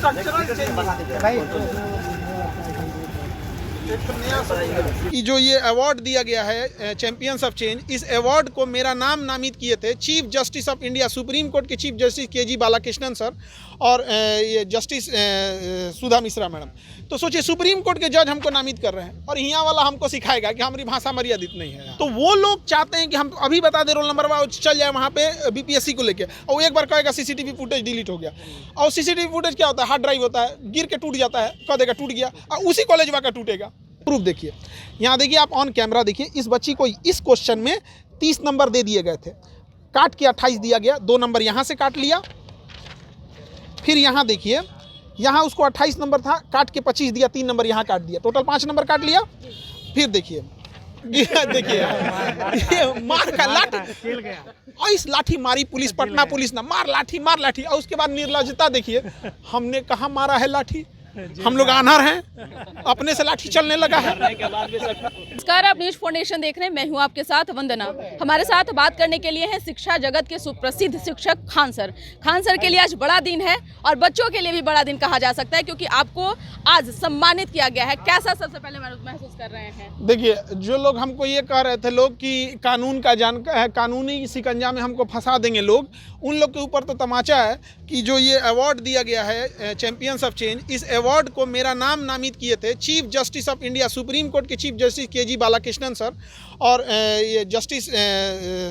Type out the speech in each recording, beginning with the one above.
Structural change कि जो ये अवार्ड दिया गया है चैंपियंस ऑफ चेंज, इस अवार्ड को मेरा नाम नामित किए थे chief justice of India, supreme court के chief justice K G. Balakrishnan sir और ये जस्टिस सुधा मिश्रा मैडम। तो सोचिए सुप्रीम कोर्ट के जज हमको नामित कर रहे हैं और यहाँ वाला हमको सिखाएगा कि हमारी भाषा मर्यादित नहीं है। तो वो लोग चाहते हैं कि हम अभी बता दें रोल नंबर वाला चल जाए वहाँ पे बीपीएससी को लेके, और एक बार कहेगा सीसीटीवी फुटेज डिलीट हो गया। और सीसीटीवी फुटेज क्या होता है, हार्ड ड्राइव होता है, गिर के टूट जाता है, कह देगा टूट गया, और उसी कॉलेज का टूटेगा। प्रूफ देखिए, यहाँ देखिए आप ऑन कैमरा देखिए, इस बच्ची को इस क्वेश्चन में 30 नंबर दे दिए गए थे, काट के 28 दिया गया, 2 नंबर यहाँ से काट लिया। फिर यहाँ देखिए, यहाँ उसको 28 नंबर था, काट के 25 दिया, 3 नंबर यहाँ काट दिया, टोटल 5 नंबर काट लिया। फिर देखिए देखिए मार का लाठी, और इस लाठी मारी पुलिस, पटना पुलिस ना मार लाठी, और उसके बाद निर्लज्जता देखिए, हमने कहाँ मारा है लाठी, हम लोग आनर हैं, अपने से लाठी चलने लगा है। नमस्कार, आप न्यूज फाउंडेशन देख रहे हैं, मैं हूं आपके साथ वंदना। हमारे साथ बात करने के लिए हैं शिक्षा जगत के सुप्रसिद्ध शिक्षक खान सर। खान सर के लिए आज बड़ा दिन है और बच्चों के लिए भी बड़ा दिन कहा जा सकता है, क्योंकि आपको आज सम्मानित किया गया है। कैसा सबसे पहले महसूस कर रहे हैं? देखिए, जो लोग हमको ये कह रहे थे लोग कि कानून का कानूनी शिकंजा में हमको फंसा देंगे लोग, उन लोग के ऊपर तो तमाचा है कि जो ये अवार्ड दिया गया है चैंपियंस ऑफ चेंज, इस अवार्ड को मेरा नाम नामित किए थे chief justice of India, supreme court के chief justice K G. Balakrishnan sir और ये जस्टिस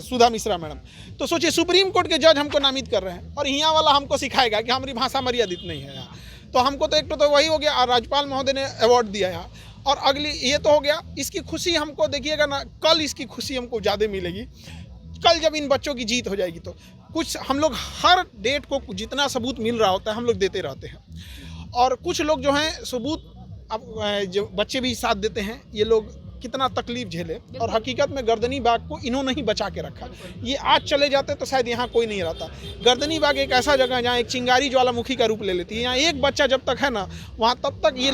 सुधा मिश्रा मैडम। तो सोचिए सुप्रीम कोर्ट के जज हमको नामित कर रहे हैं और यहाँ वाला हमको सिखाएगा कि हमारी भाषा मर्यादित नहीं है यहाँ। तो हमको तो एक तो वही हो गया, और राज्यपाल महोदय ने अवार्ड दिया यहाँ, और अगली ये तो हो गया। इसकी खुशी हमको देखिएगा ना, कल इसकी खुशी हमको ज़्यादा मिलेगी, कल जब इन बच्चों की जीत हो जाएगी। तो कुछ हम लोग हर डेट को जितना सबूत मिल रहा होता है हम लोग देते रहते हैं, और कुछ लोग जो हैं सबूत, अब जो बच्चे भी साथ देते हैं, ये लोग कितना तकलीफ झेले, और हकीकत में गर्दनी बाग को इन्होंने ही बचा के रखा। ये आज चले जाते तो शायद यहाँ कोई नहीं रहता। गर्दनी बाग एक ऐसा जगह है जहाँ एक चिंगारी ज्वालामुखी का रूप ले लेती है। यहाँ एक बच्चा जब तक है ना वहाँ, तब तक ये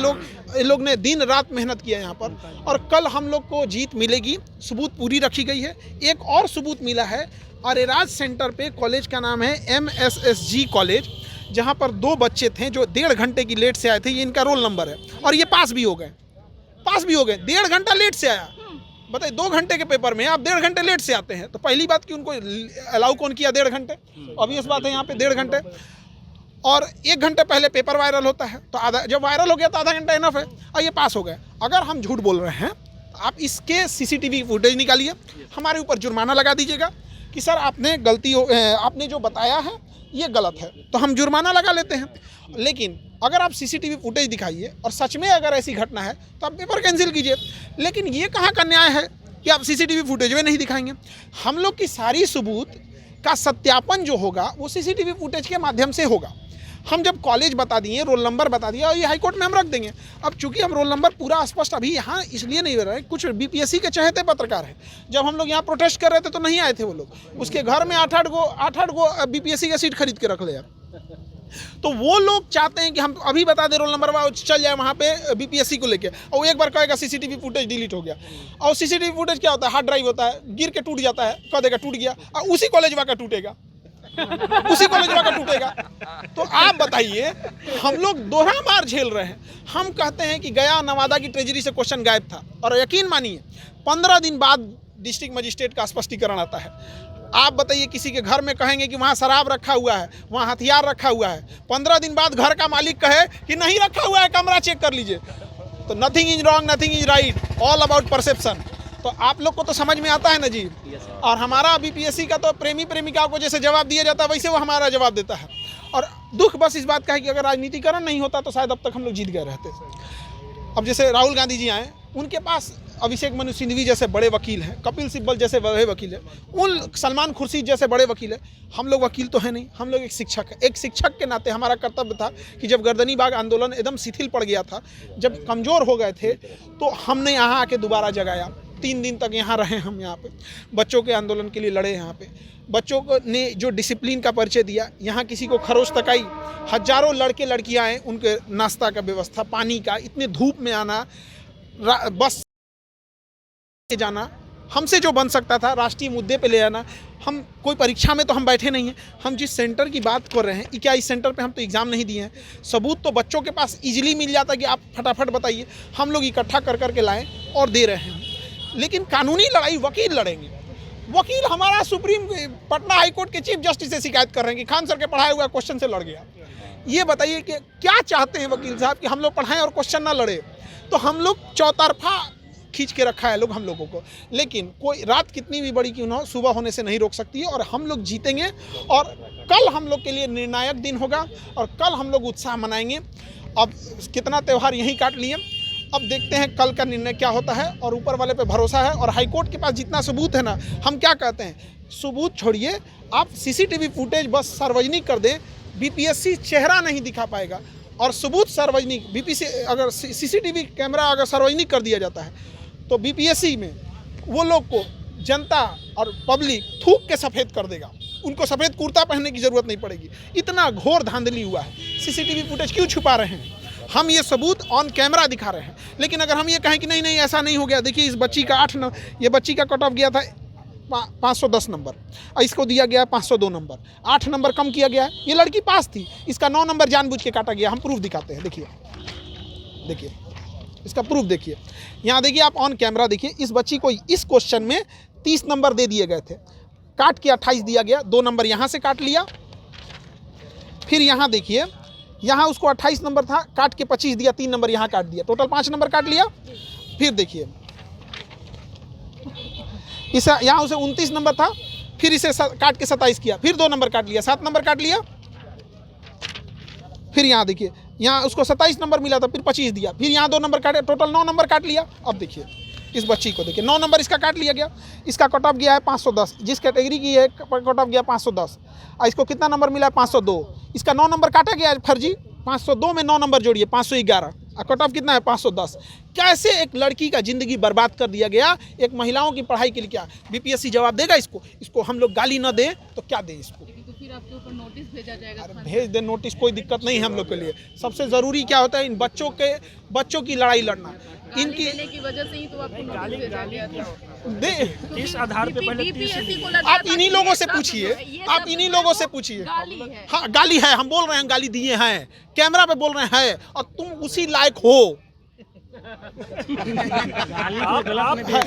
लोग ने दिन रात मेहनत किया यहाँ पर, और कल हम लोग को जीत मिलेगी। सबूत पूरी रखी गई है। एक और सबूत मिला है, अरेराज सेंटर पे कॉलेज का नाम है MSSG कॉलेज, जहाँ पर 2 बच्चे थे जो 1.5 घंटे की लेट से आए थे। ये इनका रोल नंबर है, और ये पास भी हो गए। 1.5 घंटा लेट से आया। बताइए, 2 घंटे के पेपर में आप 1.5 घंटे लेट से आते हैं, तो पहली बात कि उनको अलाउ कौन किया 1.5 घंटे? ऑब्वियस बात है यहाँ पे 1.5 घंटे। और 1 घंटे पहले पेपर वायरल होता है, तो आधा, जब वायरल हो गया तो आधा घंटा इनफ है, और ये पास हो गए। अगर हम झूठ बोल रहे हैं, आप इसके CCTV फुटेज निकालिए, हमारे ऊपर जुर्माना लगा दीजिएगा कि सर आपने आपने जो बताया है ये गलत है, तो हम जुर्माना लगा लेते हैं। लेकिन अगर आप CCTV फुटेज दिखाइए और सच में अगर ऐसी घटना है तो आप पेपर कैंसिल कीजिए। लेकिन ये कहाँ का न्याय है कि आप CCTV फुटेज में नहीं दिखाएंगे? हम लोग की सारी सबूत का सत्यापन जो होगा वो CCTV फुटेज के माध्यम से होगा। हम जब कॉलेज बता दिए, रोल नंबर बता दिया, और ये हाईकोर्ट में हम रख देंगे। अब चूंकि हम रोल नंबर पूरा स्पष्ट अभी यहाँ इसलिए नहीं हो रहा है, कुछ BPSC के चहेते पत्रकार हैं, जब हम लोग यहाँ प्रोटेस्ट कर रहे थे तो नहीं आए थे वो लोग, उसके घर में 8-8 गो BPSC का सीट खरीद के रख ले यार। तो वो लोग चाहते हैं कि हम अभी बता दें रोल नंबर वाला चल जाए वहाँ पे BPSC को लेके, और एक बार कहेगा CCTV फुटेज डिलीट हो गया। और CCTV फुटेज क्या होता है, हार्ड ड्राइव होता है, गिर के टूट जाता है, कह देगा टूट गया, और उसी कॉलेज का टूटेगा, उसी कॉलेज का टूटेगा। तो आप बताइए, हम लोग दोहरा मार झेल रहे हैं। हम कहते हैं कि गया नवादा की ट्रेजरी से क्वेश्चन गायब था, और यकीन मानिए 15 दिन बाद डिस्ट्रिक्ट मजिस्ट्रेट का स्पष्टीकरण आता है। आप बताइए, किसी के घर में कहेंगे कि वहाँ शराब रखा हुआ है, वहाँ हथियार रखा हुआ है, 15 दिन बाद घर का मालिक कहे कि नहीं रखा हुआ है, कमरा चेक कर लीजिए। तो nothing is wrong, nothing is right, all about perception. तो आप लोग को तो समझ में आता है ना जी। और हमारा BPSC का तो प्रेमी प्रेमिकाओं को जैसे जवाब दिया जाता है, वैसे वो हमारा जवाब देता है। और दुख बस इस बात का है कि अगर राजनीतिकरण नहीं होता तो शायद अब तक हम लोग जीत गए रहते। अब जैसे राहुल गांधी जी आए, उनके पास अभिषेक मनु सिंघवी जैसे बड़े वकील हैं, कपिल सिब्बल जैसे बड़े वकील हैं, उन सलमान खुर्शीद जैसे बड़े वकील हैं। हम लोग वकील तो है नहीं, हम लोग एक शिक्षक है। एक शिक्षक के नाते हमारा कर्तव्य था कि जब गर्दनी बाग आंदोलन एकदम शिथिल पड़ गया था, जब कमज़ोर हो गए थे, तो हमने यहाँ आके दोबारा जगाया। 3 दिन तक यहाँ रहे हम, यहाँ पे बच्चों के आंदोलन के लिए लड़े। यहाँ पे बच्चों को ने जो डिसिप्लिन का परिचय दिया, यहाँ किसी को खरोच तक आई, हजारों लड़के लड़कियाँ आए, उनके नाश्ता का व्यवस्था, पानी का, इतने धूप में आना, बस जाना, हमसे जो बन सकता था राष्ट्रीय मुद्दे पे ले आना। हम कोई परीक्षा में तो हम बैठे नहीं हैं, हम जिस सेंटर की बात कर रहे हैं क्या इस सेंटर पे हम तो एग्ज़ाम नहीं दिए हैं? सबूत तो बच्चों के पास इजीली मिल जाता कि आप फटाफट बताइए, हम लोग इकट्ठा कर करके लाएं और दे रहे हैं। लेकिन कानूनी लड़ाई वकील लड़ेंगे। वकील हमारा सुप्रीम पटना हाई कोर्ट के चीफ जस्टिस से शिकायत कर रहे हैं कि खान सर के पढ़ाए हुआ क्वेश्चन से लड़ गया। ये बताइए कि क्या चाहते हैं वकील साहब कि हम लोग पढ़ाएं और क्वेश्चन ना लड़े? तो हम लोग चौतरफा खींच के रखा है लोग हम लोगों को। लेकिन कोई रात कितनी भी बड़ी क्यों ना हो, सुबह होने से नहीं रोक सकती है और हम लोग जीतेंगे। और कल हम लोग के लिए निर्णायक दिन होगा और कल हम लोग उत्साह मनाएंगे। अब कितना त्यौहार यहीं काट लिए, अब देखते हैं कल का निर्णय क्या होता है और ऊपर वाले पे भरोसा है। और हाईकोर्ट के पास जितना सबूत है ना, हम क्या कहते हैं, सबूत छोड़िए, आप सीसीटीवी फुटेज बस सार्वजनिक कर दें, बीपीएससी चेहरा नहीं दिखा पाएगा। और सबूत सार्वजनिक बीपीसी अगर सीसीटीवी कैमरा अगर सार्वजनिक कर दिया जाता है तो बीपीएससी में वो लोग को जनता और पब्लिक थूक के सफ़ेद कर देगा, उनको सफ़ेद कुर्ता पहनने की ज़रूरत नहीं पड़ेगी। इतना घोर धांधली हुआ है। सीसीटीवी फुटेज क्यों छुपा रहे हैं? हम ये सबूत ऑन कैमरा दिखा रहे हैं। लेकिन अगर हम ये कहें कि नहीं नहीं ऐसा नहीं हो गया, देखिए इस बच्ची का ये बच्ची का कट ऑफ गया था 510 नंबर और इसको दिया गया 502 नंबर, 8 नंबर कम किया गया है। ये लड़की पास थी, इसका 9 नंबर जानबूझ के काटा गया। हम प्रूफ दिखाते हैं, देखिए देखिए इसका प्रूफ देखिए। यहाँ देखिए आप ऑन कैमरा देखिए, इस बच्ची को इस क्वेश्चन में 30 नंबर दे दिए गए थे, काट के 28 दिया गया। 2 नंबर यहाँ से काट लिया। फिर यहाँ देखिए, यहाँ उसको 28 नंबर था, काट के 25 दिया, 3 नंबर यहाँ काट दिया, टोटल 5 नंबर काट लिया। फिर देखिए इसे यहाँ उसे 29 नंबर था, फिर इसे काट के 27 किया, फिर 2 नंबर काट लिया, 7 नंबर काट लिया। फिर यहाँ देखिए, यहाँ उसको 27 नंबर मिला था, फिर 25 दिया, फिर यहाँ 2 नंबर काटे, टोटल 9 नंबर काट लिया। अब देखिए इस बच्ची को देखिए, 9 नंबर इसका काट लिया गया। इसका कट ऑफ गया है 510, जिस कैटेगरी की है कट ऑफ गया 510। और इसको कितना नंबर मिला है? 502। इसका 9 नंबर काटा गया है फर्जी, 502 में 9 नंबर जोड़िए 511, और कट ऑफ कितना है? 510। कैसे एक लड़की का ज़िंदगी बर्बाद कर दिया गया, एक महिलाओं की पढ़ाई के लिए। क्या बीपीएससी जवाब देगा इसको? इसको हम लोग गाली न दें तो क्या दें इसको? तो फिर आपके ऊपर नोटिस भेजा जाएगा। भेज दें नोटिस, कोई दिक्कत नहीं है हम लोग के लिए। सबसे ज़रूरी क्या होता है, इन बच्चों की लड़ाई लड़ना। इनकी देने की वजह से ही तो आपको नोटिस भेजा गया था। दे इस आधार पे पहले बीपीएससी को आप इन्हीं लोगों से पूछिए, आप इन्हीं लोगों से पूछिए। हाँ गाली है, हम बोल रहे हैं गाली दिए हैं, कैमरा पे बोल रहे हैं, और तुम उसी लायक हो।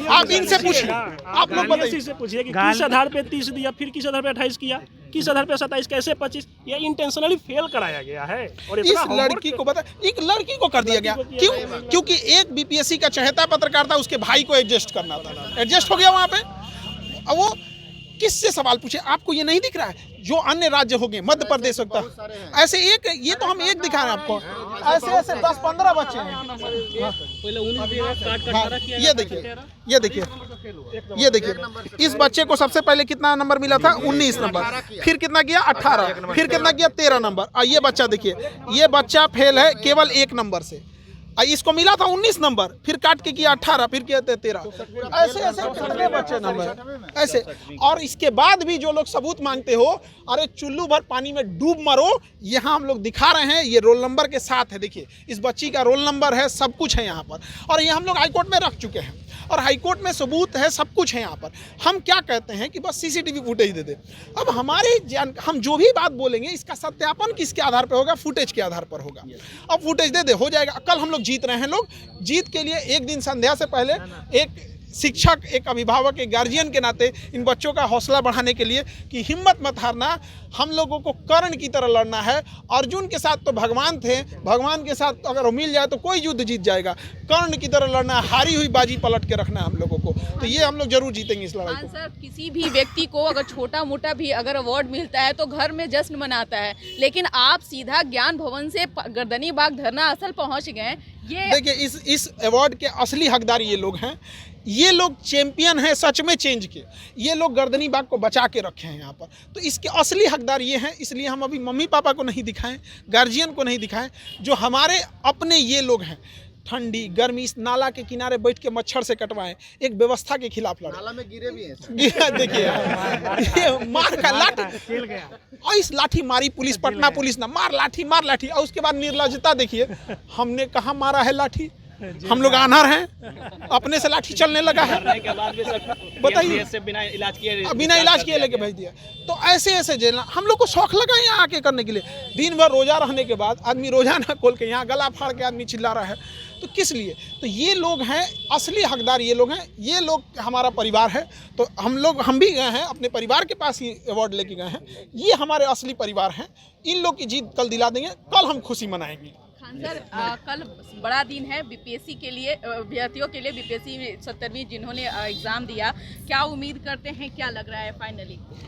आप इनसे पूछिए, आप लोग बताइए। से पूछिए कि किस आधार पे 30 दिया, फिर किस आधार पे 28 किया, किस आधार पे 27, कैसे 25? ये इंटेंशनली फेल कराया गया है। और इस लड़की को बता, एक लड़की को कर दिया गया क्यों? क्योंकि एक बीपीएससी का चहेता पत्रकार था, उसके भाई को एडजस्ट करना था, एडजस्ट हो गया वहां पे। अब वो किससे सवाल पूछे? आपको ये नहीं दिख रहा है? जो अन्य राज्य हो गए, मध्य प्रदेश होता है, ऐसे एक, ये तो हम एक दिखा रहे हैं आपको, ऐसे ऐसे 10-15 बच्चे हैं। ये देखिए, ये देखिए, ये देखिए, इस बच्चे को सबसे पहले कितना नंबर मिला था? 19 नंबर। फिर कितना किया? 18। फिर कितना किया? 13 नंबर। और ये बच्चा देखिए, ये बच्चा फेल है केवल 1 नंबर से। इसको मिला था 19 नंबर, फिर काट के किया 18, फिर किया 13। ऐसे ऐसे कितने बच्चे नंबर ऐसे। और इसके बाद भी जो लोग सबूत मांगते हो, अरे चुल्लू भर पानी में डूब मरो। यहाँ हम लोग दिखा रहे हैं, ये रोल नंबर के साथ है। देखिए इस बच्ची का रोल नंबर है, सब कुछ है यहाँ पर। और ये हम लोग हाईकोर्ट में रख चुके हैं और हाईकोर्ट में सबूत है, सब कुछ है यहाँ पर। हम क्या कहते हैं कि बस सीसीटीवी फुटेज दे दे। अब हम जो भी बात बोलेंगे, इसका सत्यापन किसके आधार पर होगा? फुटेज के आधार पर होगा। अब फुटेज दे दे, हो जाएगा। कल हम लोग जीत रहे हैं। लोग जीत के लिए एक दिन संध्या से पहले एक शिक्षक, एक अभिभावक, एक गार्जियन के नाते इन बच्चों का हौसला बढ़ाने के लिए कि हिम्मत मत हारना, हम लोगों को कर्ण की तरह लड़ना है। अर्जुन के साथ तो भगवान थे, भगवान के साथ अगर वो मिल जाए तो कोई युद्ध जीत जाएगा। कर्ण की तरह लड़ना है, हारी हुई बाजी पलट के रखना है हम लोगों को। तो ये हम लोग जरूर जीतेंगे इस लड़ाई को। सर, किसी भी व्यक्ति को अगर छोटा मोटा भी अगर अवार्ड मिलता है तो घर में जश्न मनाता है, लेकिन आप सीधा ज्ञान भवन से गर्दनी बाग धरना असल पहुंच गए। ये देखिए, इस अवार्ड के असली हकदार ये लोग हैं। ये लोग चैंपियन हैं सच में चेंज के। ये लोग गर्दनी बाग को बचा के रखे हैं यहाँ पर। तो इसके असली हकदार ये हैं। इसलिए हम अभी मम्मी पापा को नहीं दिखाएं, गार्जियन को नहीं दिखाएं, जो हमारे अपने ये लोग हैं। ठंडी गर्मी इस नाला के किनारे बैठ के मच्छर से कटवाएं, एक व्यवस्था के खिलाफ लड़ें। नाला में गिरे भी हैं। देखिए ये मार का लाठी, और इस लाठी मारी पुलिस, पटना पुलिस ना मार लाठी, और उसके बाद निर्लजता देखिए। हमने कहाँ मारा है लाठी? हम लोग आनर हैं, अपने से लाठी चलने लगा है, बताइए, से बिना इलाज किए बिना इलाज किए लेके भेज दिया। तो ऐसे ऐसे जेल हम लोग को शौक लगा यहाँ आके करने के लिए। दिन भर रोजा रहने के बाद आदमी रोजा ना खोल के यहाँ गला फाड़ के आदमी चिल्ला रहा है, तो किस लिए? तो ये लोग हैं असली हकदार, ये लोग हैं, ये लोग हमारा परिवार है। तो हम भी गए हैं, अपने परिवार के पास ही अवार्ड लेके गए हैं, ये हमारे असली परिवार हैं। इन लोग की जीत कल दिला देंगे, कल हम खुशी मनाएंगे। खान सर, कल बड़ा दिन है बीपीएससी के लिए, अभ्यर्थियों के लिए, बीपीएससी 70वीं जिन्होंने एग्जाम दिया, क्या उम्मीद करते हैं, क्या लग रहा है?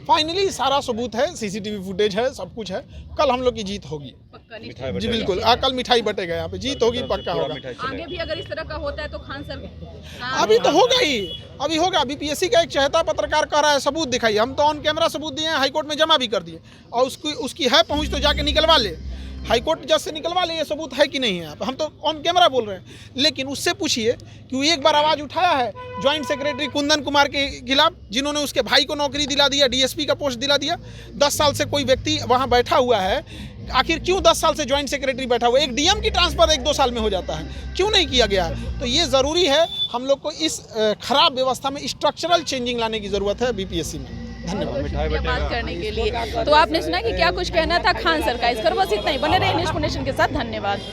फाइनली सारा सबूत है, सीसीटीवी फुटेज है, सब कुछ है, कल हम लोग की जीत होगी पक्का? जी बिल्कुल, कल मिठाई बटेगा, यहाँ पे जीत होगी, पक्का होगा। आगे भी अगर इस तरह का होता है तो खान सर अभी तो होगा ही, अभी होगा। बीपीएससी का एक चहेता पत्रकार कह रहा है सबूत दिखाइए, हम तो ऑन कैमरा सबूत दिए हैं, हाईकोर्ट में जमा भी कर दिए, और उसकी है पहुँच तो जाके निकलवा ले, हाईकोर्ट जज से निकलवा ले, ये सबूत है कि नहीं है। हम तो ऑन कैमरा बोल रहे हैं, लेकिन उससे पूछिए कि वो एक बार आवाज़ उठाया है जॉइंट सेक्रेटरी कुंदन कुमार के खिलाफ, जिन्होंने उसके भाई को नौकरी दिला दिया, डीएसपी का पोस्ट दिला दिया। 10 साल से कोई व्यक्ति वहाँ बैठा हुआ है, आखिर क्यों 10 साल से जॉइंट सेक्रेटरी बैठा हुआ है? एक डीएम की ट्रांसफ़र 1-2 साल में हो जाता है, क्यों नहीं किया गया? तो ये ज़रूरी है, हम लोग को इस खराब व्यवस्था में स्ट्रक्चरल चेंजिंग लाने की ज़रूरत है बीपीएससी में। धन्यवाद बात करने के लिए। तो आपने सुना कि क्या कुछ कहना था खान सर का। इस पर बस इतना ही। बने रहे न्यूज़ नेशन के साथ। धन्यवाद।